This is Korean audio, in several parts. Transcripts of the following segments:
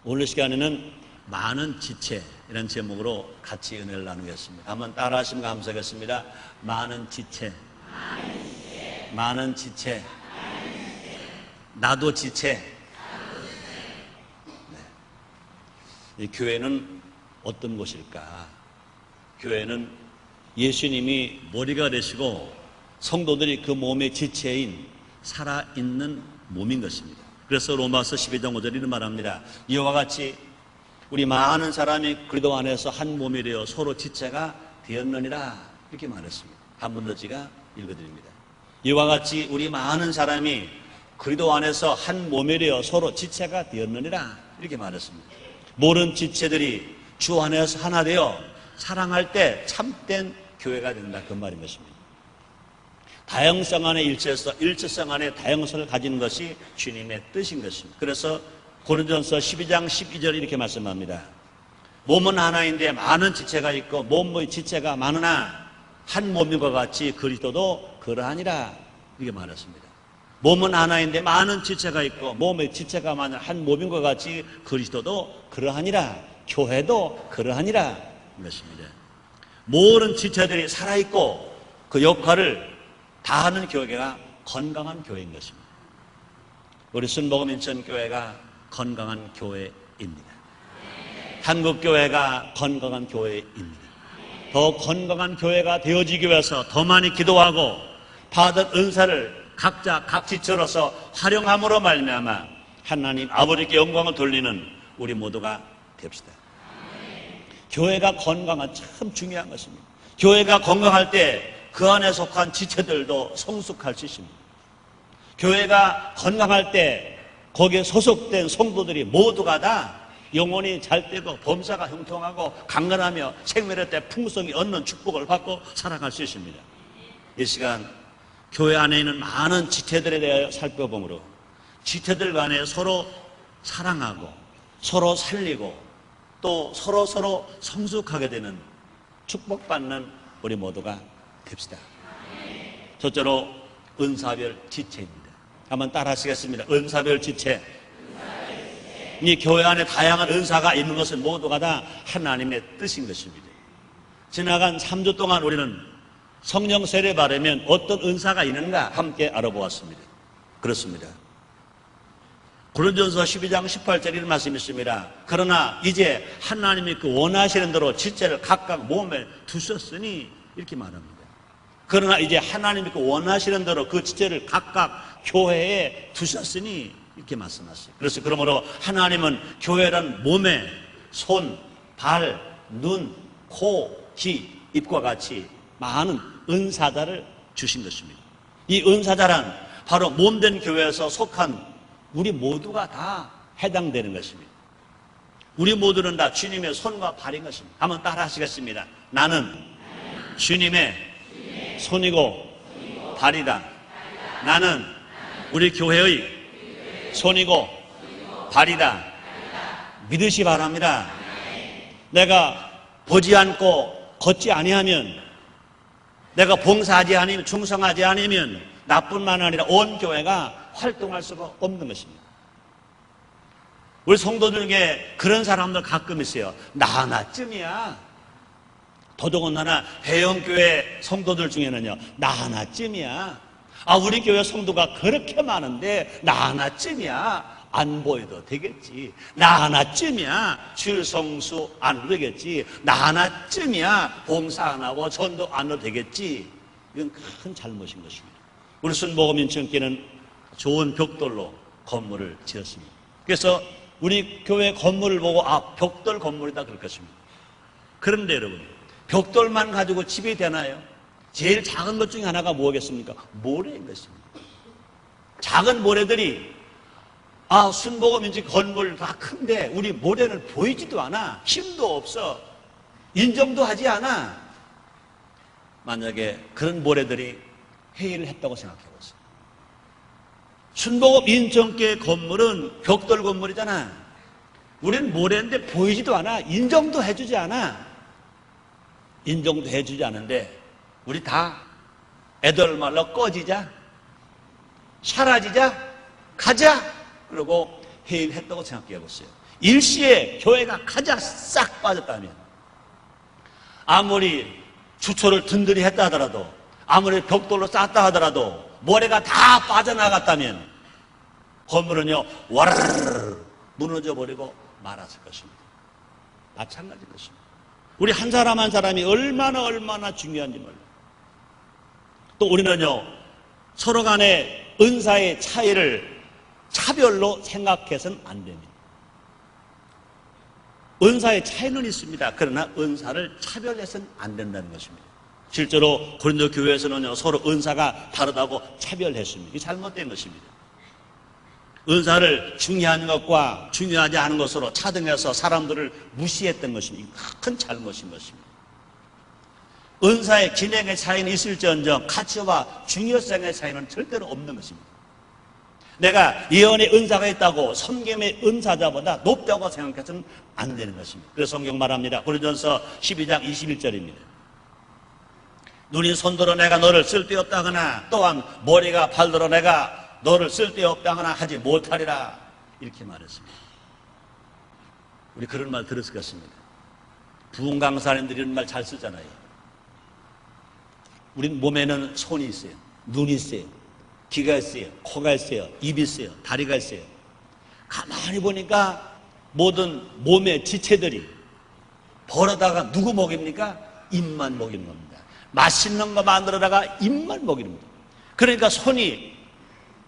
오늘 시간에는 많은 지체이라는 제목으로 같이 은혜를 나누겠습니다. 한번 따라 하시면 감사하겠습니다. 많은 지체. 많은 지체. 나도 지체. 네. 이 교회는 어떤 곳일까? 교회는 예수님이 머리가 되시고 성도들이 그 몸의 지체인 살아있는 몸인 것입니다. 그래서 로마서 12장 5절 이런 말합니다. 이와 같이 우리 많은 사람이 그리스도 안에서 한 몸이 되어 서로 지체가 되었느니라 이렇게 말했습니다. 한 번 더 제가 읽어드립니다. 이와 같이 우리 많은 사람이 그리스도 안에서 한 몸이 되어 서로 지체가 되었느니라 이렇게 말했습니다. 모든 지체들이 주 안에서 하나 되어 사랑할 때 참된 교회가 된다 그 말인 것입니다. 다양성 안에 일체성 안에 다양성을 가진 것이 주님의 뜻인 것입니다. 그래서 고린도전서 12장 12절 이렇게 말씀합니다. 몸은 하나인데 많은 지체가 있고 몸의 지체가 많으나 한 몸인과 같이 그리스도도 그러하니라 이렇게 말했습니다. 몸은 하나인데 많은 지체가 있고 몸의 지체가 많은 한 몸인과 같이 그리스도도 그러하니라 교회도 그러하니라 이것입니다. 모든 지체들이 살아있고 그 역할을 다하는 교회가 건강한 교회인 것입니다. 우리 순복음인천교회가 건강한 교회입니다. 한국교회가 건강한 교회입니다. 더 건강한 교회가 되어지기 위해서 더 많이 기도하고 받은 은사를 각자 각 지체로서 활용함으로 말미암아 하나님 아버지께 영광을 돌리는 우리 모두가 됩시다. 교회가 건강한 참 중요한 것입니다. 교회가 건강할 때 그 안에 속한 지체들도 성숙할 수 있습니다. 교회가 건강할 때 거기에 소속된 성도들이 모두가 다 영혼이 잘되고 범사가 형통하고 강건하며 생명의 때 풍성히 얻는 축복을 받고 살아갈 수 있습니다. 이 시간 교회 안에 있는 많은 지체들에 대하여 살펴보므로 지체들 간에 서로 사랑하고 서로 살리고 또 서로 성숙하게 되는 축복받는 우리 모두가 됩시다. 첫째로 은사별 지체입니다. 한번 따라 하시겠습니다. 은사별 지체. 이 교회 안에 다양한 은사가 있는 것은 모두가 다 하나님의 뜻인 것입니다. 지나간 3주 동안 우리는 성령 세례 받으면 어떤 은사가 있는가 함께 알아보았습니다. 그렇습니다. 고린도전서 12장 18절 이런 말씀이 있습니다. 그러나 이제 하나님이 그 원하시는 대로 지체를 각각 몸에 두셨으니 이렇게 말합니다. 그러나 이제 하나님이 그 원하시는 대로 그 지체를 각각 교회에 두셨으니 이렇게 말씀하셨어요. 그래서 그러므로 하나님은 교회란 몸에 손, 발, 눈, 코, 귀, 입과 같이 많은 은사자를 주신 것입니다. 이 은사자란 바로 몸된 교회에서 속한 우리 모두가 다 해당되는 것입니다. 우리 모두는 다 주님의 손과 발인 것입니다. 한번 따라 하시겠습니다. 나는 주님의 손이고 발이다. 나는 우리 교회의 손이고 발이다. 믿으시 바랍니다. 내가 보지 않고 걷지 아니하면, 내가 봉사하지 않으면, 충성하지 않으면 나뿐만 아니라 온 교회가 활동할 수가 없는 것입니다. 우리 성도 중에 그런 사람들 가끔 있어요. 나 하나쯤이야. 더더군다나 대형교회 성도들 중에는요, 나 하나쯤이야. 우리 교회 성도가 그렇게 많은데 나 하나쯤이야. 안 보여도 되겠지. 나 하나쯤이야. 주일 성수 안 되겠지. 나 하나쯤이야. 봉사 안 하고 전도 안 해도 되겠지. 이건 큰 잘못인 것입니다. 우리 순복음인천교회는 좋은 벽돌로 건물을 지었습니다. 그래서 우리 교회 건물을 보고 벽돌 건물이다 그럴 것입니다. 그런데 여러분, 벽돌만 가지고 집이 되나요? 제일 작은 것 중에 하나가 뭐겠습니까? 모래인 것입니다. 작은 모래들이 순복음인지 건물 다 큰데 우리 모래는 보이지도 않아. 힘도 없어. 인정도 하지 않아. 만약에 그런 모래들이 회의를 했다고 생각해 보세요. 순복음 인천교회 건물은 벽돌 건물이잖아. 우리는 모래인데 보이지도 않아. 인정도 해주지 않아. 인정도 해주지 않은데 우리 다 애들 말로 꺼지자, 사라지자, 가자. 그리고 회의를 했다고 생각해 보세요. 일시에 교회가 가장 싹 빠졌다면, 아무리 주초를 든든히 했다 하더라도, 아무리 벽돌로 쌓았다 하더라도 모래가 다 빠져나갔다면 건물은요 와르르 무너져 버리고 말았을 것입니다. 마찬가지일 것입니다. 우리 한 사람 한 사람이 얼마나 중요한지 몰라요. 또 우리는요 서로 간의 은사의 차이를 차별로 생각해서는 안 됩니다. 은사의 차이는 있습니다. 그러나 은사를 차별해서는 안 된다는 것입니다. 실제로 고린도 교회에서는요 서로 은사가 다르다고 차별했습니다. 이게 잘못된 것입니다. 은사를 중요한 것과 중요하지 않은 것으로 차등해서 사람들을 무시했던 것입니다. 큰 잘못인 것입니다. 은사의 기능의 차이는 있을지언정 가치와 중요성의 차이는 절대로 없는 것입니다. 내가 예언의 은사가 있다고 섬김의 은사자보다 높다고 생각해서는 안 되는 것입니다. 그래서 성경 말합니다. 고린도전서 12장 21절입니다. 눈이 손들어 내가 너를 쓸데없다거나 또한 머리가 발들어 내가 너를 쓸데없다거나 하지 못하리라 이렇게 말했습니다. 우리 그런 말 들었을 것입니다. 부흥 강사님들이 이런 말 잘 쓰잖아요. 우리 몸에는 손이 있어요. 눈이 있어요. 귀가 있어요. 코가 있어요. 입이 있어요. 다리가 있어요. 가만히 보니까 모든 몸의 지체들이 벌어다가 누구 먹입니까? 입만 먹이는 겁니다. 맛있는 거 만들어다가 입만 먹이는 겁니다. 그러니까 손이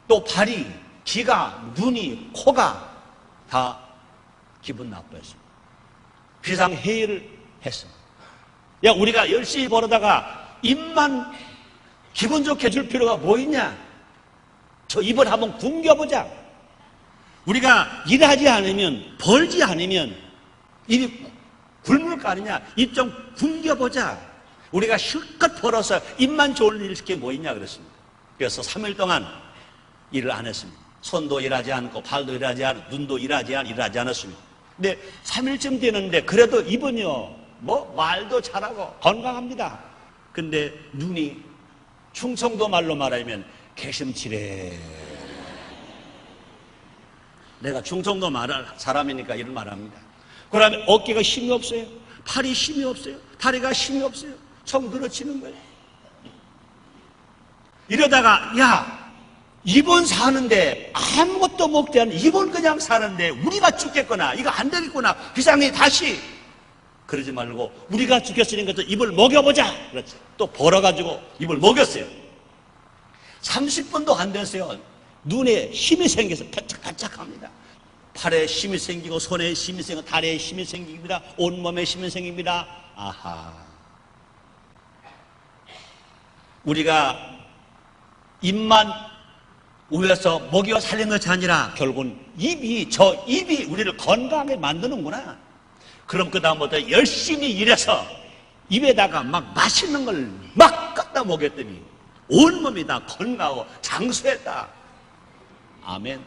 또 발이, 귀가, 눈이, 코가 다 기분 나빠했습니다. 비상회의를 했습니다. 야, 우리가 열심히 벌어다가 입만 기분 좋게 줄 필요가 뭐 있냐? 저 입을 한번 굶겨보자. 우리가 일하지 않으면, 벌지 않으면 입이 굶을 거 아니냐? 입 좀 굶겨보자. 우리가 실컷 벌어서 입만 좋은 일 시키게 뭐 있냐 그랬습니다. 그래서 3일 동안 일을 안 했습니다. 손도 일하지 않고 발도 일하지 않고 눈도 일하지 않았습니다. 근데 3일쯤 되는데 그래도 입은요 뭐 말도 잘하고 건강합니다. 근데 눈이 충청도 말로 말하면 개심치레. 내가 충청도 말할 사람이니까 이런 말합니다. 그러면 어깨가 힘이 없어요. 팔이 힘이 없어요. 다리가 힘이 없어요. 청 늘어치는 거예요. 이러다가 야 입은 사는데 아무것도 먹지 않는 입은 그냥 사는데 우리가 죽겠구나. 이거 안 되겠구나. 비상이 다시 그러지 말고 우리가 죽겠으니까 입을 먹여보자. 그렇지. 또 벌어가지고 입을 먹였어요. 30분도 안 됐어요. 눈에 힘이 생겨서 반짝반짝합니다. 팔에 힘이 생기고 손에 힘이 생기고 다리에 힘이 생깁니다. 온몸에 힘이 생깁니다. 아하. 우리가 입만 위해서 먹여 살린 것이 아니라 결국은 저 입이 우리를 건강하게 만드는구나. 그럼 그 다음부터 열심히 일해서 입에다가 막 맛있는 걸 막 갖다 먹였더니 온몸이 다 건강하고 장수했다. 아멘.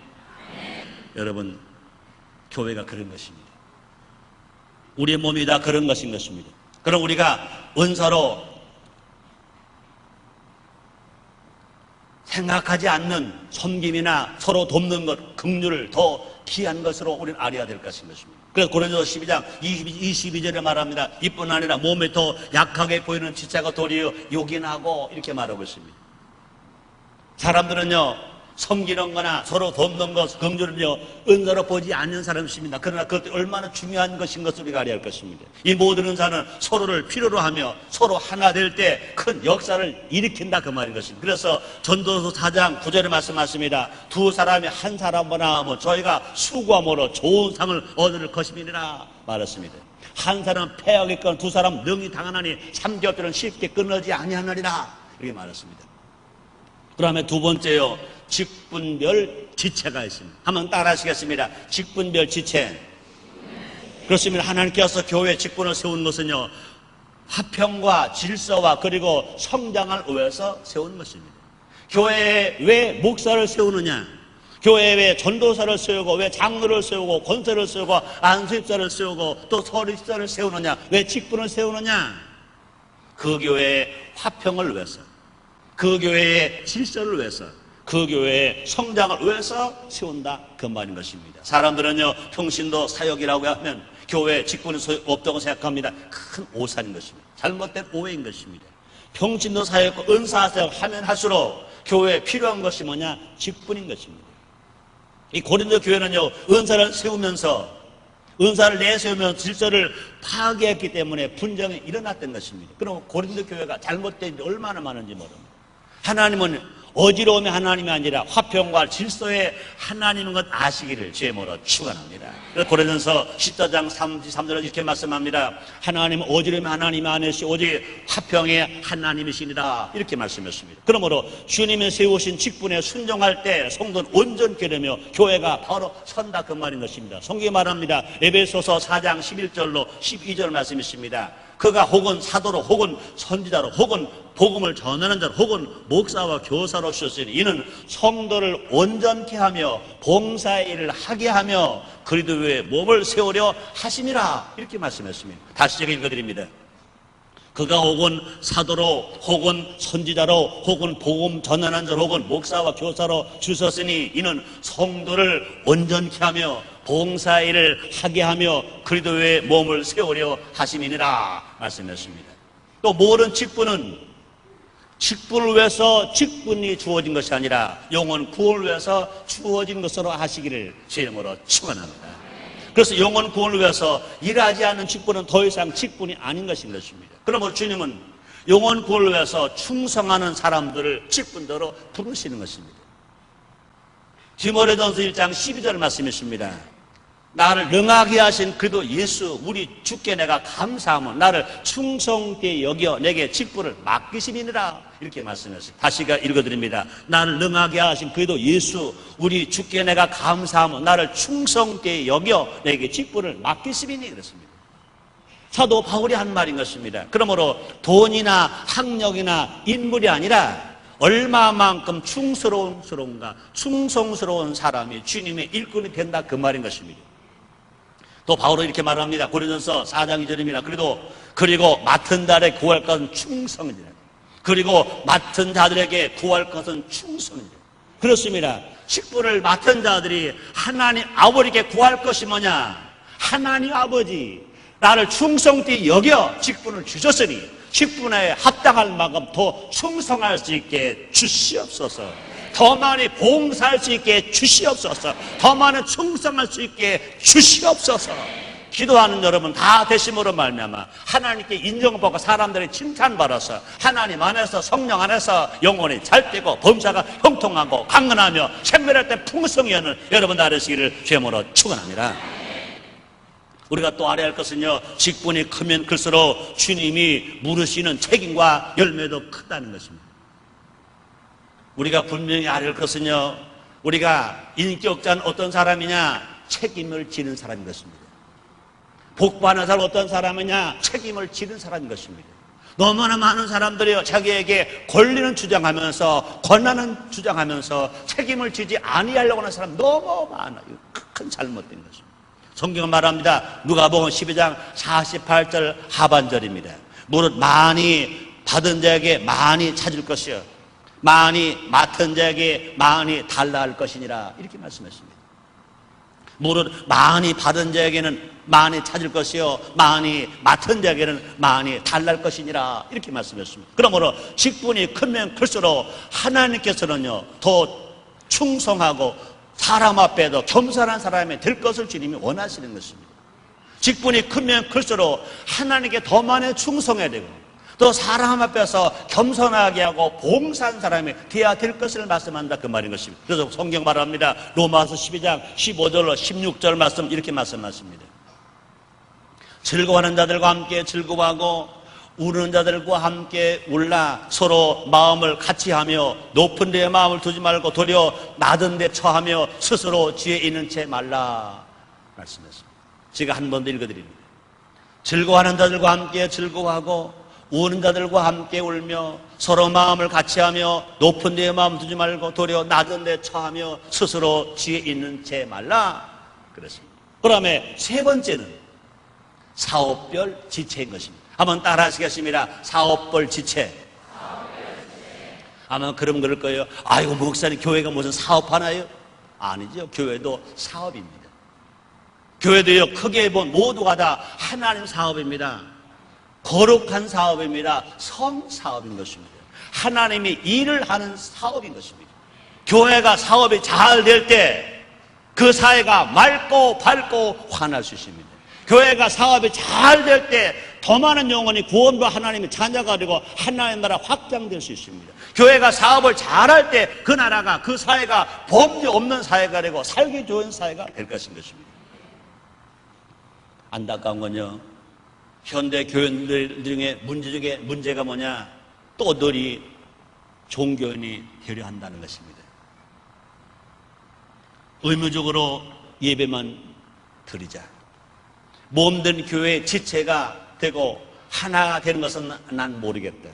여러분, 교회가 그런 것입니다. 우리의 몸이 다 그런 것인 것입니다. 그럼 우리가 은사로 생각하지 않는 섬김이나 서로 돕는 것, 긍휼을 더 귀한 것으로 우리는 알아야 될 것인 것입니다. 그래서 고린도서 12장 22절에 말합니다. 이뿐 아니라 몸에 더 약하게 보이는 지체가 도리어 요긴하고 이렇게 말하고 있습니다. 사람들은요 섬기는 거나 서로 돕는 것, 긍휼을요 은사로 보지 않는 사람이 있습니다. 그러나 그것이 얼마나 중요한 것인 것을 우리가 알아야 할 것입니다. 이 모든 은사는 서로를 필요로 하며 서로 하나 될 때 큰 역사를 일으킨다 그 말인 것입니다. 그래서 전도서 4장 9절에 말씀하십니다. 두 사람이 한 사람보다 하면 저희가 수고함으로 좋은 상을 얻을 것임이니라 말했습니다. 한 사람은 패하겠거나 두 사람은 능히 당하나니 삼겹살은 쉽게 끊어지 아니하느니라 이렇게 말했습니다. 그 다음에 두 번째요, 직분별 지체가 있습니다. 한번 따라 하시겠습니다. 직분별 지체. 그렇습니다. 하나님께서 교회 직분을 세운 것은요 화평과 질서와 그리고 성장을 위해서 세운 것입니다. 교회에 왜 목사를 세우느냐, 교회에 왜 전도사를 세우고 왜 장로를 세우고 권사를 세우고 안수집사를 세우고 또 서리집사를 세우느냐, 왜 직분을 세우느냐, 그 교회의 화평을 위해서, 그 교회의 질서를 위해서, 그 교회의 성장을 위해서 세운다 그 말인 것입니다. 사람들은요, 평신도 사역이라고 하면 교회 직분이 없다고 생각합니다. 큰 오산인 것입니다. 잘못된 오해인 것입니다. 평신도 사역과 은사 사역 하면 할수록 교회에 필요한 것이 뭐냐? 직분인 것입니다. 이 고린도 교회는요, 은사를 세우면서 은사를 내세우면서 질서를 파괴했기 때문에 분쟁이 일어났던 것입니다. 그럼 고린도 교회가 잘못된 일이 얼마나 많은지 모릅니다. 하나님은 어지러움의 하나님이 아니라 화평과 질서의 하나님인 것 아시기를 주님으로 축원합니다. 그래서 고린도전서 14장 3절에 이렇게 말씀합니다. 하나님은 어지러움의 하나님이 아니시 오직 화평의 하나님이시니라, 이렇게 말씀했습니다. 그러므로 주님이 세우신 직분에 순종할 때 성도는 온전케 되며 교회가 바로 선다, 그 말인 것입니다. 성경이 말합니다. 에베소서 4장 11절로 12절 말씀이 있습니다. 그가 혹은 사도로 혹은 선지자로 혹은 복음을 전하는 자로 혹은 목사와 교사로 주셨으니 이는 성도를 온전케 하며 봉사의 일을 하게 하며 그리스도의 몸을 세우려 하심이라, 이렇게 말씀했습니다. 다시 제가 읽어드립니다. 그가 혹은 사도로 혹은 선지자로 혹은 복음 전하는 자로 혹은 목사와 교사로 주셨으니 이는 성도를 온전케 하며 봉사의 일을 하게 하며 그리스도의 몸을 세우려 하심이니라 말씀했습니다. 또 모든 직분은 직분을 위해서 직분이 주어진 것이 아니라 영혼 구원을 위해서 주어진 것으로 하시기를 주님으로 축원합니다. 그래서 영혼 구원을 위해서 일하지 않는 직분은 더 이상 직분이 아닌 것인 것입니다. 그러므로 주님은 영혼 구원을 위해서 충성하는 사람들을 직분대로 부르시는 것입니다. 디모데전서 1장 12절 말씀이십니다. 나를 능하게 하신 그도 예수 우리 주께 내가 감사하며 나를 충성되이 여겨 내게 직분을 맡기심이니라, 이렇게 말씀했습니다. 다시가 읽어드립니다. 나를 능하게 하신 그도 예수 우리 주께 내가 감사하며 나를 충성되이 여겨 내게 직분을 맡기심이니, 그랬습니다. 사도 바울이 한 말인 것입니다. 그러므로 돈이나 학력이나 인물이 아니라 얼마만큼 충성스러운가, 충성스러운 사람이 주님의 일꾼이 된다, 그 말인 것입니다. 또 바울은 이렇게 말합니다. 고린도전서 4장 2절입니다. 그리고 맡은 자들에게 구할 것은 충성이니라. 그리고 맡은 자들에게 구할 것은 충성이니라. 그렇습니다. 직분을 맡은 자들이 하나님 아버지께 구할 것이 뭐냐? 하나님 아버지, 나를 충성되이 여겨 직분을 주셨으니 직분에 합당할 만큼 더 충성할 수 있게 주시옵소서. 더 많이 봉사할 수 있게 주시옵소서. 더 많은 충성할 수 있게 주시옵소서. 기도하는 여러분 다 되심으로 말미암아 하나님께 인정받고 사람들이 칭찬받아서 하나님 안에서 성령 안에서 영혼이 잘 되고 범사가 형통하고 강건하며 생멸할 때 풍성이 하는 여러분 나르시기를 주님으로 축원합니다. 우리가 또 알아야 할 것은요, 직분이 크면 클수록 주님이 물으시는 책임과 열매도 크다는 것입니다. 우리가 분명히 알아야 할 것은요, 우리가 인격자는 어떤 사람이냐? 책임을 지는 사람인 것입니다. 복받는 사람 어떤 사람이냐? 책임을 지는 사람인 것입니다. 너무나 많은 사람들이요, 자기에게 권리는 주장하면서 권한은 주장하면서 책임을 지지 아니하려고 하는 사람 너무 많아요. 큰 잘못된 것입니다. 성경은 말합니다. 누가복음 12장 48절 하반절입니다. 무릇 많이 받은 자에게 많이 찾을 것이요 많이 맡은 자에게 많이 달라 할 것이니라, 이렇게 말씀했습니다. 무릇 많이 받은 자에게는 많이 찾을 것이요 많이 맡은 자에게는 많이 달라 할 것이니라, 이렇게 말씀했습니다. 그러므로 직분이 크면 클수록 하나님께서는요 더 충성하고 사람 앞에도 겸손한 사람이 될 것을 주님이 원하시는 것입니다. 직분이 크면 클수록 하나님께 더 많이 충성해야 되고 또 사람 앞에서 겸손하게 하고 봉사한 사람이 되어야 될 것을 말씀한다, 그 말인 것입니다. 그래서 성경 말합니다. 로마서 12장 15절로 16절 말씀 이렇게 말씀하십니다. 즐거워하는 자들과 함께 즐거워하고 우는 자들과 함께 울라. 서로 마음을 같이 하며 높은 데에 마음을 두지 말고 도리어 낮은 데 처하며 스스로 지혜 있는 채 말라 말씀했습니다. 제가 한 번 더 읽어드립니다. 즐거워하는 자들과 함께 즐거워하고 우는 자들과 함께 울며 서로 마음을 같이 하며 높은 데에 마음 두지 말고 도리어 낮은 데 처하며 스스로 지혜 있는 채 말라 그랬습니다. 그 다음에 세 번째는 사업별 지체인 것입니다. 한번 따라 하시겠습니다. 사업별 지체. 아마 그럼 그럴 거예요. 아이고 목사님 교회가 무슨 사업하나요? 아니죠. 교회도 사업입니다. 교회도요, 크게 본 모두가 다 하나님 사업입니다. 거룩한 사업입니다. 성사업인 것입니다. 하나님이 일을 하는 사업인 것입니다. 교회가 사업이 잘 될 때 그 사회가 맑고 밝고 환할 수 있습니다. 교회가 사업이 잘 될 때 더 많은 영혼이 구원과 하나님의 자녀가 되고 하나님의 나라 확장될 수 있습니다. 교회가 사업을 잘할 때 그 나라가, 그 사회가 범죄 없는 사회가 되고 살기 좋은 사회가 될 것인 것입니다. 안타까운 건요, 현대 교인들 중에 문제가 뭐냐? 또들이 종교인이 되려 한다는 것입니다. 의무적으로 예배만 드리자. 몸된 교회의 지체가 되고 하나가 되는 것은 난 모르겠다.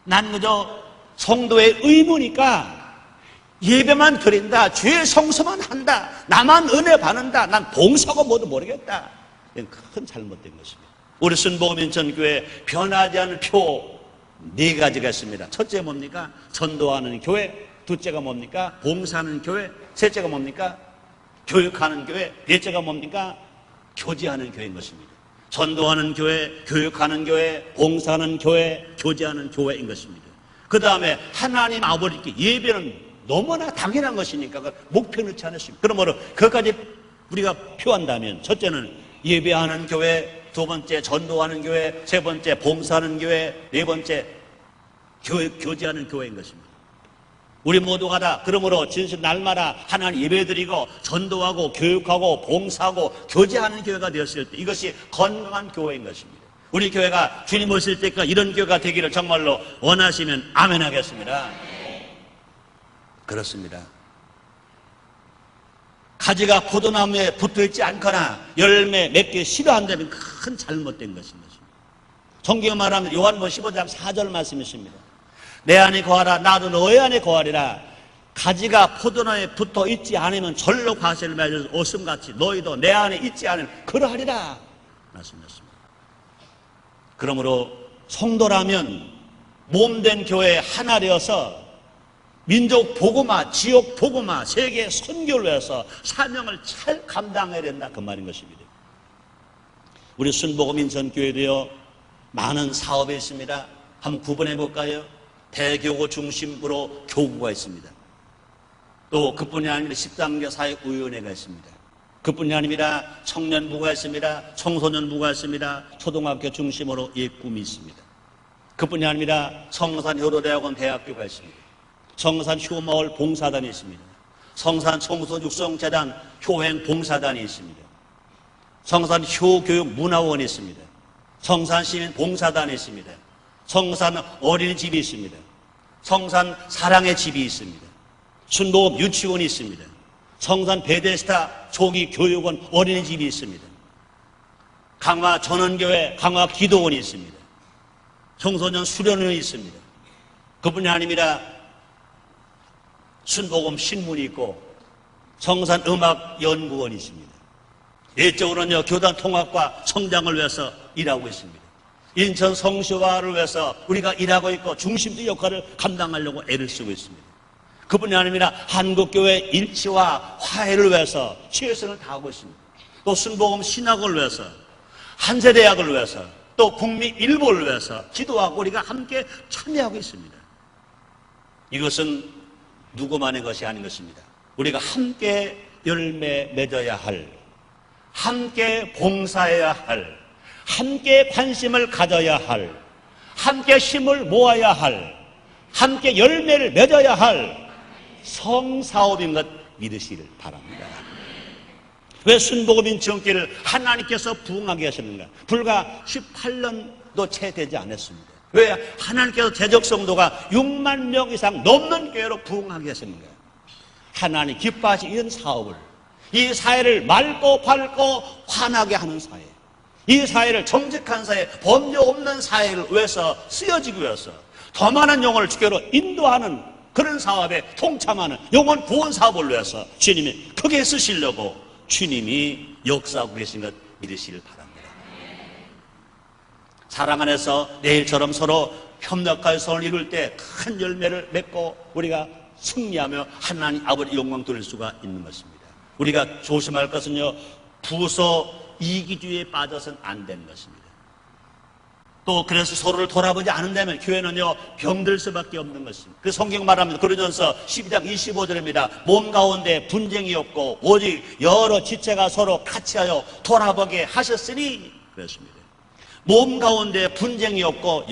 난 그저 성도의 의무니까 예배만 드린다. 주의 성수만 한다. 나만 은혜 받는다. 난 봉사가 뭐도 모르겠다. 이건 큰 잘못된 것입니다. 우리 순복음인천교회 변하지 않을 표 4가지가 있습니다. 첫째 뭡니까? 전도하는 교회. 둘째가 뭡니까? 봉사하는 교회. 셋째가 뭡니까? 교육하는 교회. 넷째가 뭡니까? 교제하는 교회인 것입니다. 전도하는 교회, 교육하는 교회, 봉사하는 교회, 교제하는 교회인 것입니다. 그 다음에 하나님 아버지께 예배는 너무나 당연한 것이니까 목표 넣지 않았습니다. 그러므로 그것까지 우리가 표한다면 첫째는 예배하는 교회, 두 번째 전도하는 교회, 세 번째 봉사하는 교회, 네 번째 교제하는 교회인 것입니다. 우리 모두가 다 그러므로 진실 날마다 하나님 예배드리고 전도하고 교육하고 봉사하고 교제하는 교회가 되었을 때 이것이 건강한 교회인 것입니다. 우리 교회가 주님 오실 때까지 이런 교회가 되기를 정말로 원하시면 아멘 하겠습니다. 그렇습니다. 가지가 포도나무에 붙어있지 않거나 열매 맺기 싫어한다면 큰 잘못된 것인 것입니다. 성경에 말하면 요한복음 15장 4절 말씀이 있습니다. 내 안에 거하라 나도 너희 안에 거하리라. 가지가 포도나무에 붙어 있지 않으면 절로 과실을 맺어서 오슴같이 너희도 내 안에 있지 않으면 그러하리라 말씀하셨습니다. 그러므로 성도라면 몸된 교회 하나 되어서 민족 복음화, 지역 복음화, 세계 선교를 위해서 사명을 잘 감당해야 된다 그 말인 것입니다. 우리 순복음인천교회도요 많은 사업이 있습니다. 한번 구분해 볼까요? 대교구 중심으로 교구가 있습니다. 또 그뿐이 아니라 십상교 사역위원회가 있습니다. 그뿐이 아니라 청년부가 있습니다. 청소년부가 있습니다. 초등학교 중심으로 예꿈이 있습니다. 그뿐이 아니라 성산효도대학원 대학교가 있습니다. 성산 효마을 봉사단이 있습니다. 성산 청소 육성재단 효행 봉사단이 있습니다. 성산 효교육문화원이 있습니다. 성산 시민 봉사단이 있습니다. 성산 어린이집이 있습니다. 성산 사랑의 집이 있습니다. 순복음 유치원이 있습니다. 성산 베데스다 조기 교육원 어린이집이 있습니다. 강화 전원교회 강화 기도원이 있습니다. 청소년 수련원이 있습니다. 그뿐이 아닙니다. 순복음 신문이 있고 성산 음악연구원이 있습니다. 예적으로는요 교단 통합과 성장을 위해서 일하고 있습니다. 인천 성시화를 위해서 우리가 일하고 있고 중심적 역할을 감당하려고 애를 쓰고 있습니다. 그뿐이 아니라 한국교회 일치와 화해를 위해서 최선을 다하고 있습니다. 또 순복음 신학을 위해서 한세대학을 위해서 또 국민일보를 위해서 기도하고 우리가 함께 참여하고 있습니다. 이것은 누구만의 것이 아닌 것입니다. 우리가 함께 열매 맺어야 할, 함께 봉사해야 할, 함께 관심을 가져야 할, 함께 힘을 모아야 할, 함께 열매를 맺어야 할 성사업인 것 믿으시기를 바랍니다. 왜 순복음인천교회를 하나님께서 부흥하게 하셨는가? 불과 18년도 채 되지 않았습니다. 왜 하나님께서 재적 성도가 6만 명 이상 넘는 교회로 부흥하게 하셨는가? 하나님 기뻐하신 이런 사업을, 이 사회를 맑고 밝고 환하게 하는 사회, 이 사회를 정직한 사회, 범죄 없는 사회를 위해서 쓰여지기 위해서 더 많은 영혼을 주께로 인도하는 그런 사업에 동참하는 영혼 구원 사업을 위해서 주님이 크게 쓰시려고 주님이 역사하고 계신 것 믿으시길 바랍니다. 사랑 안에서 내일처럼 서로 협력할 선을 이룰 때 큰 열매를 맺고 우리가 승리하며 하나님 아버지 영광 돌릴 수가 있는 것입니다. 우리가 조심할 것은요, 부서 이기주의에 빠져서는 안 되는 것입니다. 또 그래서 서로를 돌아보지 않는다면 교회는요 병들 수밖에 없는 것입니다. 그 성경 말합니다. 고린도전서 12장 25절입니다. 몸 가운데 분쟁이 없고 오직 여러 지체가 서로 같이하여 돌아보게 하셨으니 그랬습니다. 몸 가운데 분쟁이 없고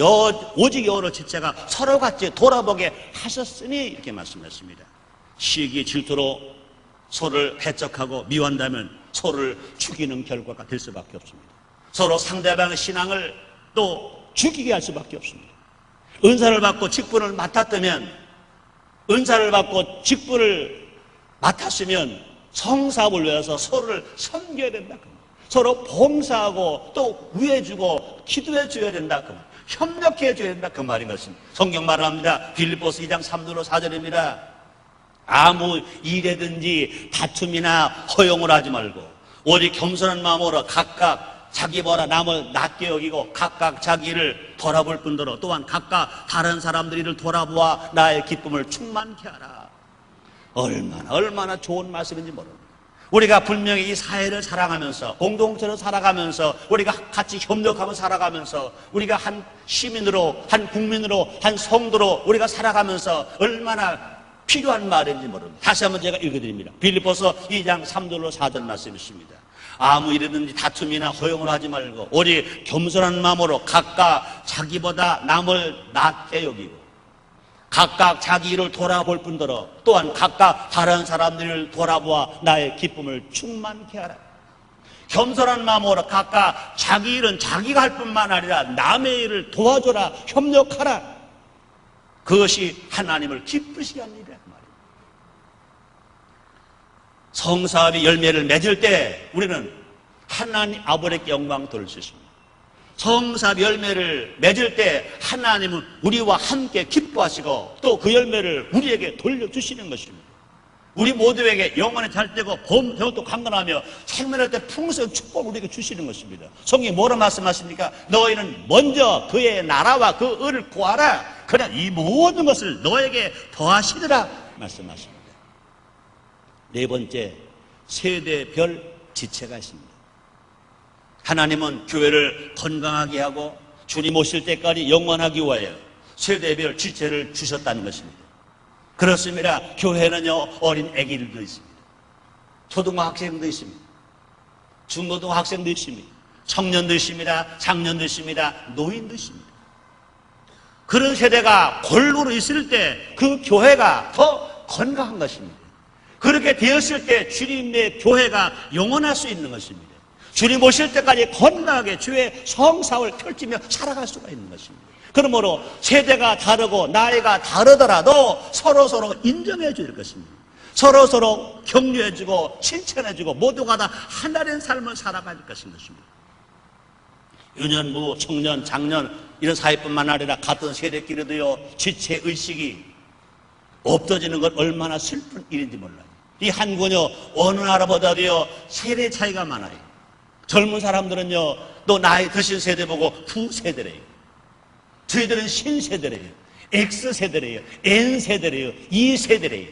오직 여러 지체가 서로 같이 돌아보게 하셨으니 이렇게 말씀했습니다. 시기 질투로 서로를 배척하고 미워한다면 서로를 죽이는 결과가 될 수밖에 없습니다. 서로 상대방의 신앙을 또 죽이게 할 수밖에 없습니다. 은사를 받고 직분을 맡았다면, 은사를 받고 직분을 맡았으면 성사업을 위해서 서로를 섬겨야 된다. 서로 봉사하고 또 위해주고 기도해 줘야 된다. 협력해 줘야 된다. 그 말인 것입니다. 성경 말합니다. 빌립보서 2장 3절로 4절입니다. 아무 일에든지 다툼이나 허용을 하지 말고 오직 겸손한 마음으로 각각 자기보다 남을 낮게 여기고 각각 자기를 돌아볼 뿐더러 또한 각각 다른 사람들을 돌아보아 나의 기쁨을 충만케 하라. 얼마나 좋은 말씀인지 모릅니다. 우리가 분명히 이 사회를 살아가면서 공동체를 살아가면서 우리가 같이 협력하고 살아가면서 우리가 한 시민으로 한 국민으로 한 성도로 우리가 살아가면서 얼마나 필요한 말인지 모릅니다. 다시 한번 제가 읽어드립니다. 빌립보서 2장 3절로 4절 말씀이 있습니다. 아무 일이든지 다툼이나 허용을 하지 말고 오직 겸손한 마음으로 각각 자기보다 남을 낮게 여기고 각각 자기 일을 돌아볼 뿐더러 또한 각각 다른 사람들을 돌아보아 나의 기쁨을 충만케 하라. 겸손한 마음으로 각각 자기 일은 자기가 할 뿐만 아니라 남의 일을 도와줘라, 협력하라. 그것이 하나님을 기쁘시게 하는 일이라 그 말입니다. 성사업이 열매를 맺을 때 우리는 하나님 아버지께 영광 돌릴 수 있습니다. 성사업 열매를 맺을 때 하나님은 우리와 함께 기뻐하시고 또 그 열매를 우리에게 돌려주시는 것입니다. 우리 모두에게 영원히 잘되고 병도 강건하며 생명할 때 풍성한 축복을 우리에게 주시는 것입니다. 성경이 뭐라 말씀하십니까? 너희는 먼저 그의 나라와 그 의를 구하라. 그냥 이 모든 것을 너에게 더하시리라 말씀하십니다. 네 번째, 세대별 지체가 있습니다. 하나님은 교회를 건강하게 하고 주님 오실 때까지 영원하기 위하여 세대별 지체를 주셨다는 것입니다. 그렇습니다. 교회는요 어린 아기들도 있습니다. 초등학생도 있습니다. 중고등학생도 있습니다. 청년도 있습니다. 장년도 있습니다. 노인도 있습니다. 그런 세대가 골고루 있을 때 그 교회가 더 건강한 것입니다. 그렇게 되었을 때 주님의 교회가 영원할 수 있는 것입니다. 주님 오실 때까지 건강하게 주의 성사업을 펼치며 살아갈 수가 있는 것입니다. 그러므로 세대가 다르고 나이가 다르더라도 서로서로 인정해 줄 것입니다. 서로서로 격려해 주고 칭찬해 주고 모두가 다 하나된 삶을 살아갈 것인 것입니다. 유년부, 청년, 장년 이런 사회뿐만 아니라 같은 세대끼리도요 지체의식이 없어지는 건 얼마나 슬픈 일인지 몰라요. 이 한국은요 어느 나라보다도요 세대 차이가 많아요. 젊은 사람들은요 또 나이 드신 세대 보고 후세대래요. 저희들은 신세대래요. X세대래요. N세대래요. E세대래요.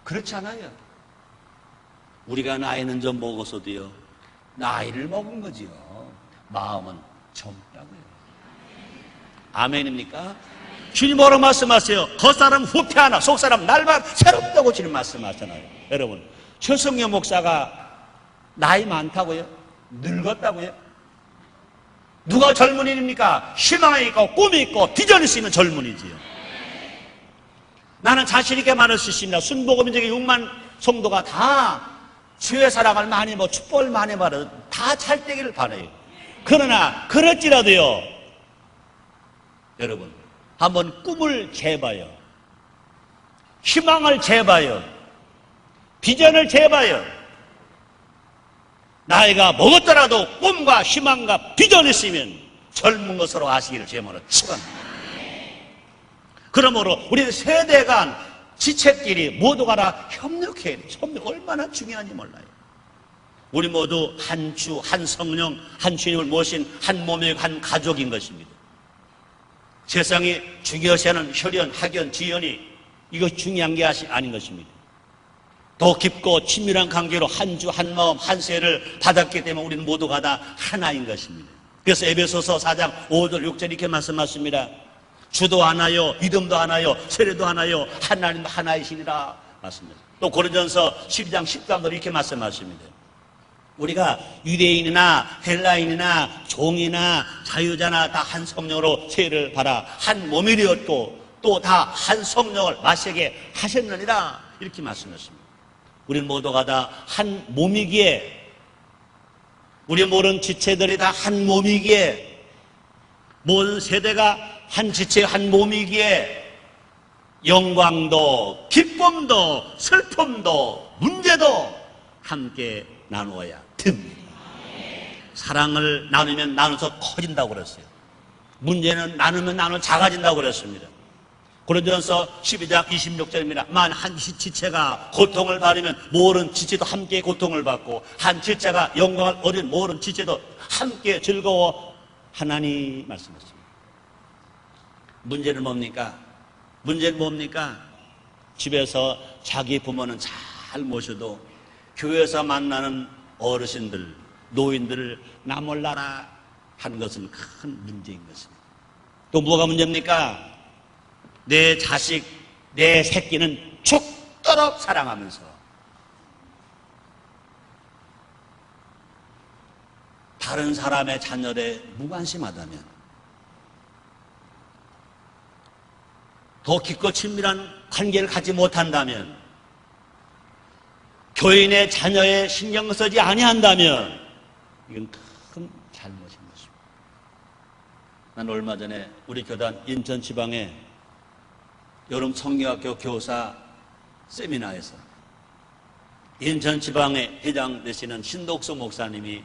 그렇지 않아요. 우리가 나이는 좀 먹어서도요 나이를 먹은 거지요. 마음은 젊다고요. 아멘입니까? 주님 뭐라고 말씀하세요? 겉사람 후퇴하나 속사람 날만 새롭다고 주님 말씀하잖아요. 여러분 최성령 목사가 나이 많다고요? 늙었다고요? 누가 젊은이입니까? 희망이 있고 꿈이 있고 비전이 있으면 젊은이지요. 나는 자신 있게 말할 수 있습니다. 순복음인적인 6만 성도가 다 주의 사랑을 많이 축복을 많이 받아 다 잘 되기를 바라요. 그러나 그럴지라도요 여러분 한번 꿈을 재봐요. 희망을 재봐요. 비전을 재봐요. 나이가 먹었더라도 꿈과 희망과 비전이 있으면 젊은 것으로 아시기를 제모로 축원합니다. 그러므로 우리 세대 간 지체끼리 모두가 다 협력해야 돼요. 협력 얼마나 중요한지 몰라요. 우리 모두 한 주, 한 성령, 한 주님을 모신 한 몸의 한 가족인 것입니다. 세상이 중요시하는 혈연, 학연, 지연이 이것이 중요한 게 아닌 것입니다. 더 깊고 친밀한 관계로 한 주, 한 마음, 한 세를 받았기 때문에 우리는 모두가 다 하나인 것입니다. 그래서 에베소서 4장 5절 6절 이렇게 말씀하십니다. 주도 하나요, 믿음도 하나요, 세례도 하나요, 하나님도 하나이시니라 말씀하십니다. 또 고린도전서 12장 13절 이렇게 말씀하십니다. 우리가 유대인이나 헬라인이나 종이나 자유자나 다 한 성령으로 세례를 받아 한 몸이 되었고 또 다 한 성령을 마시게 하셨느니라 이렇게 말씀하십니다. 우리는 모두가 다 한 몸이기에, 우리 모든 지체들이 다 한 몸이기에, 모든 세대가 한 지체 한 몸이기에 영광도 기쁨도 슬픔도 문제도 함께 나누어야 됩니다. 사랑을 나누면 나눠서 커진다고 그랬어요. 문제는 나누면 나눠 작아진다고 그랬습니다. 고린도전서 12장 26절입니다. 만 한 지체가 고통을 받으면 모든 지체도 함께 고통을 받고 한 지체가 영광을 얻은 모든 지체도 함께 즐거워 하나니 말씀하십니다. 문제는 뭡니까? 문제는 뭡니까? 집에서 자기 부모는 잘 모셔도 교회에서 만나는 어르신들, 노인들을 나 몰라라 하는 것은 큰 문제인 것입니다. 또 뭐가 문제입니까? 내 자식, 내 새끼는 죽도록 사랑하면서 다른 사람의 자녀에 무관심하다면, 더 깊고 친밀한 관계를 갖지 못한다면, 교인의 자녀에 신경 쓰지 아니한다면 이건 큰 잘못인 것입니다. 난 얼마 전에 우리 교단 인천 지방에 여름 성경학교 교사 세미나에서 인천 지방의 회장 되시는 신독수 목사님이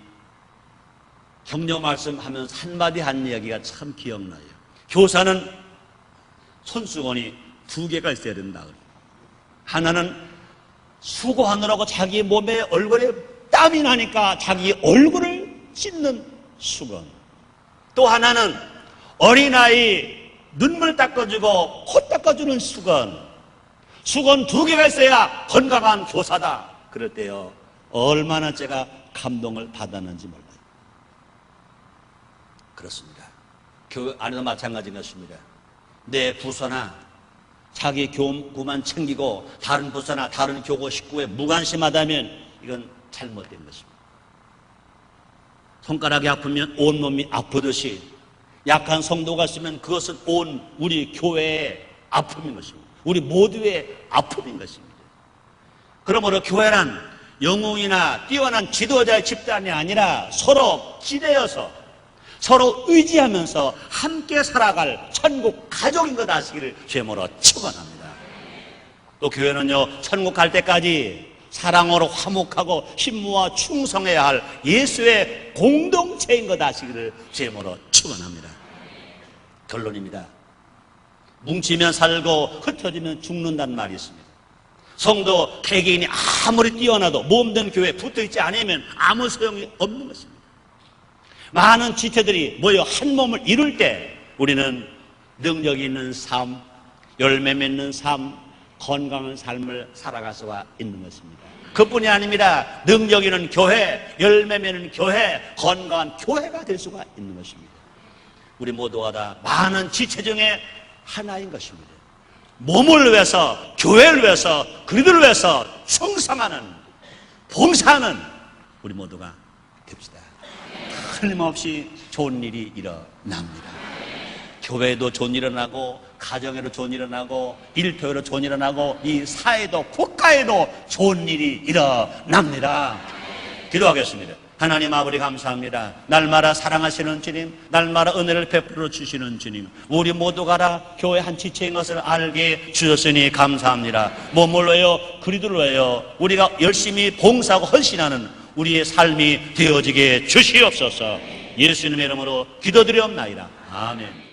격려 말씀하면서 한마디 한 이야기가 참 기억나요. 교사는 손수건이 2개가 있어야 된다. 하나는 수고하느라고 자기 몸에 얼굴에 땀이 나니까 자기 얼굴을 씻는 수건, 또 하나는 어린아이 눈물 닦아주고 코 닦아주는 수건 2개가 있어야 건강한 교사다. 그럴 때요 얼마나 제가 감동을 받았는지 몰라요. 그렇습니다. 교회 안에도 마찬가지인 것입니다. 내 부서나 자기 교구만 챙기고 다른 부서나 다른 교구 식구에 무관심하다면 이건 잘못된 것입니다. 손가락이 아프면 온몸이 아프듯이 약한 성도가 있으면 그것은 온 우리 교회의 아픔인 것입니다. 우리 모두의 아픔인 것입니다. 그러므로 교회란 영웅이나 뛰어난 지도자의 집단이 아니라 서로 기대어서 서로 의지하면서 함께 살아갈 천국 가족인 것 아시기를 주님으로 축원합니다. 또 교회는요 천국 갈 때까지 사랑으로 화목하고 신무와 충성해야 할 예수의 공동체인 것 아시기를 주님으로 축원합니다. 결론입니다. 뭉치면 살고 흩어지면 죽는다는 말이 있습니다. 성도 개개인이 아무리 뛰어나도 몸된 교회에 붙어있지 않으면 아무 소용이 없는 것입니다. 많은 지체들이 모여 한 몸을 이룰 때 우리는 능력이 있는 삶, 열매 맺는 삶, 건강한 삶을 살아갈 수가 있는 것입니다. 그뿐이 아닙니다. 능력 있는 교회, 열매 맺는 교회, 건강한 교회가 될 수가 있는 것입니다. 우리 모두가 다 많은 지체 중에 하나인 것입니다. 몸을 위해서, 교회를 위해서, 그리스도를 위해서 충성하는, 봉사하는 우리 모두가 됩시다. 틀림없이 좋은 일이 일어납니다. 교회에도 좋은 일이 일어나고, 가정에도 좋은 일이 일어나고, 일터에도 좋은 일이 일어나고, 이 사회도 국가에도 좋은 일이 일어납니다. 기도하겠습니다. 하나님 아버지 감사합니다. 날마다 사랑하시는 주님, 날마다 은혜를 베풀어 주시는 주님, 우리 모두가 다 교회 한 지체인 것을 알게 주셨으니 감사합니다. 몸을 위하여 그리스도를 위하여 우리가 열심히 봉사하고 헌신하는 우리의 삶이 되어지게 주시옵소서. 예수님의 이름으로 기도드리옵나이다. 아멘.